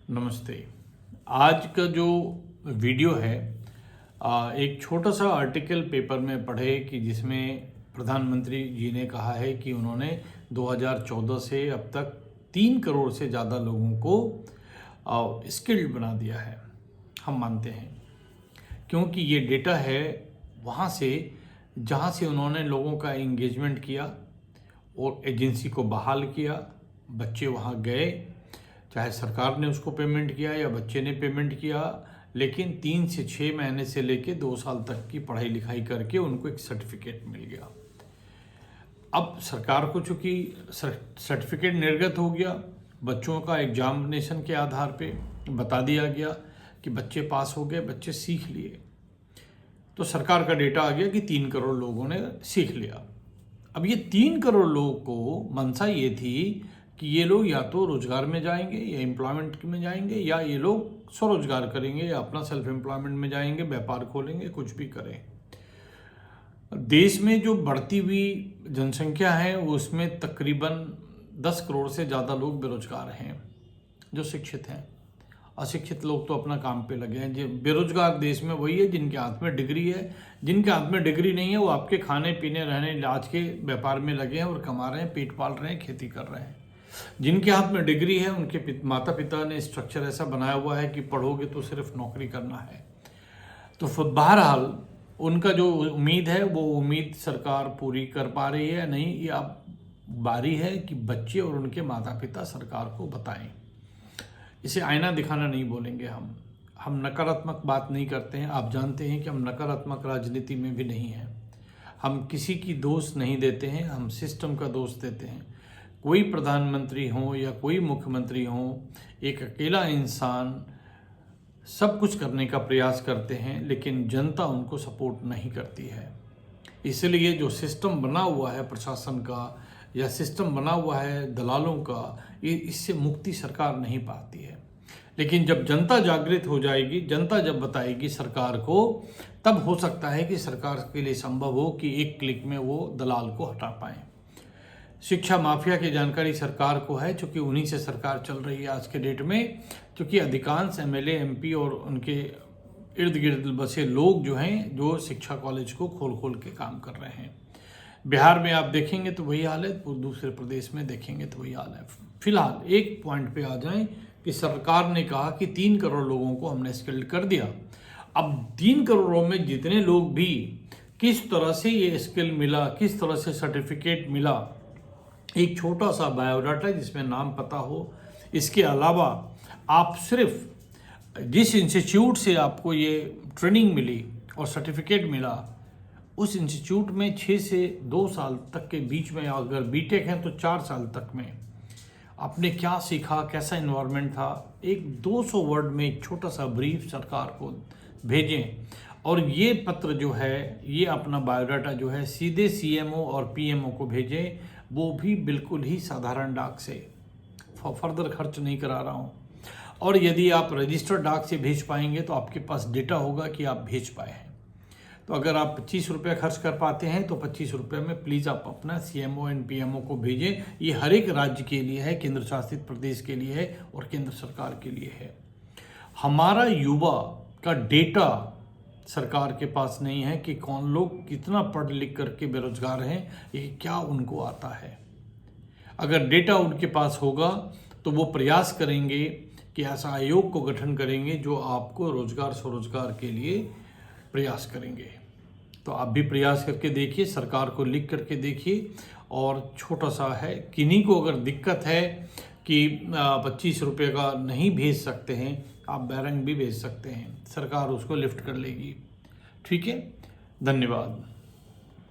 नमस्ते। आज का जो वीडियो है एक छोटा सा आर्टिकल पेपर में पढ़े कि जिसमें प्रधानमंत्री जी ने कहा है कि उन्होंने 2014 से अब तक 3 करोड़ से ज़्यादा लोगों को स्किल्ड बना दिया है। हम मानते हैं क्योंकि ये डेटा है वहाँ से जहाँ से उन्होंने लोगों का एंगेजमेंट किया और एजेंसी को बहाल किया। बच्चे वहाँ गए, चाहे सरकार ने उसको पेमेंट किया या बच्चे ने पेमेंट किया, लेकिन 3 से 6 महीने से लेके 2 साल तक की पढ़ाई लिखाई करके उनको एक सर्टिफिकेट मिल गया। अब सरकार को चूँकि सर्टिफिकेट निर्गत हो गया, बच्चों का एग्जामिनेशन के आधार पे बता दिया गया कि बच्चे पास हो गए, बच्चे सीख लिए, तो सरकार का डेटा आ गया कि 3 करोड़ लोगों ने सीख लिया। अब ये 3 करोड़ लोगों को मंशा ये थी कि ये लोग या तो रोजगार में जाएंगे या एम्प्लॉयमेंट में जाएंगे, या ये लोग स्वरोजगार करेंगे या अपना सेल्फ एम्प्लॉयमेंट में जाएंगे, व्यापार खोलेंगे, कुछ भी करें। देश में जो बढ़ती हुई जनसंख्या है उसमें तकरीबन 10 करोड़ से ज़्यादा लोग बेरोजगार हैं जो शिक्षित हैं। अशिक्षित लोग तो अपना काम पे लगे हैं। जो बेरोजगार देश में वही है जिनके हाथ में डिग्री है। जिनके हाथ में डिग्री नहीं है वो आपके खाने पीने रहने इलाज के व्यापार में लगे हैं और कमा रहे हैं, पेट पाल रहे हैं, खेती कर रहे हैं। जिनके हाथ में डिग्री है उनके माता पिता ने स्ट्रक्चर ऐसा बनाया हुआ है कि पढ़ोगे तो सिर्फ नौकरी करना है। तो बहरहाल उनका जो उम्मीद है वो उम्मीद सरकार पूरी कर पा रही है नहीं, ये अब बारी है कि बच्चे और उनके माता पिता सरकार को बताएं। इसे आईना दिखाना नहीं बोलेंगे हम नकारात्मक बात नहीं करते हैं। आप जानते हैं कि हम नकारात्मक राजनीति में भी नहीं हैं। हम किसी की दोष नहीं देते हैं, हम सिस्टम का दोष देते हैं। कोई प्रधानमंत्री हो या कोई मुख्यमंत्री हो, एक अकेला इंसान सब कुछ करने का प्रयास करते हैं लेकिन जनता उनको सपोर्ट नहीं करती है। इसलिए जो सिस्टम बना हुआ है प्रशासन का या सिस्टम बना हुआ है दलालों का, इससे मुक्ति सरकार नहीं पाती है। लेकिन जब जनता जागृत हो जाएगी, जनता जब बताएगी सरकार को, तब हो सकता है कि सरकार के लिए संभव हो कि एक क्लिक में वो दलाल को हटा पाएँ। शिक्षा माफिया की जानकारी सरकार को है, चूँकि उन्हीं से सरकार चल रही है आज के डेट में। क्योंकि अधिकांश एमएलए एमपी और उनके इर्द गिर्द बसे लोग जो हैं जो शिक्षा कॉलेज को खोल खोल के काम कर रहे हैं। बिहार में आप देखेंगे तो वही हाल है, दूसरे प्रदेश में देखेंगे तो वही हाल है। फिलहाल एक पॉइंट पे आ जाएं कि सरकार ने कहा कि 3 करोड़ लोगों को हमने स्किल्ड कर दिया। अब 3 करोड़ों में जितने लोग भी किस तरह से ये स्किल मिला, किस तरह से सर्टिफिकेट मिला, एक छोटा सा बायोडाटा जिसमें नाम पता हो। इसके अलावा आप सिर्फ जिस इंस्टीट्यूट से आपको ये ट्रेनिंग मिली और सर्टिफिकेट मिला, उस इंस्टीट्यूट में 6 से 2 साल तक के बीच में, अगर बीटेक है तो 4 साल तक में आपने क्या सीखा, कैसा इन्वायरमेंट था, एक 200 वर्ड में एक छोटा सा ब्रीफ सरकार को भेजें। और ये पत्र जो है, ये अपना बायोडाटा जो है सीधे सीएमओ और पीएमओ को भेजें, वो भी बिल्कुल ही साधारण डाक से, फर्दर खर्च नहीं करा रहा हूँ। और यदि आप रजिस्टर्ड डाक से भेज पाएंगे तो आपके पास डेटा होगा कि आप भेज पाए हैं। तो अगर आप 25 रुपये खर्च कर पाते हैं तो 25 रुपये में प्लीज़ आप अपना सीएमओ एंड पीएमओ को भेजें। ये हर एक राज्य के लिए है, केंद्र शासित प्रदेश के लिए है और केंद्र सरकार के लिए है। हमारा युवा का डेटा सरकार के पास नहीं है कि कौन लोग कितना पढ़ लिख करके बेरोजगार हैं, ये क्या उनको आता है। अगर डेटा उनके पास होगा तो वो प्रयास करेंगे कि ऐसा आयोग को गठन करेंगे जो आपको रोजगार स्वरोजगार के लिए प्रयास करेंगे। तो आप भी प्रयास करके देखिए, सरकार को लिख करके देखिए। और छोटा सा है, किन्हीं को अगर दिक्कत है कि 25 रुपये का नहीं भेज सकते हैं, आप बैरंग भी भेज सकते हैं, सरकार उसको लिफ्ट कर लेगी। ठीक है, धन्यवाद।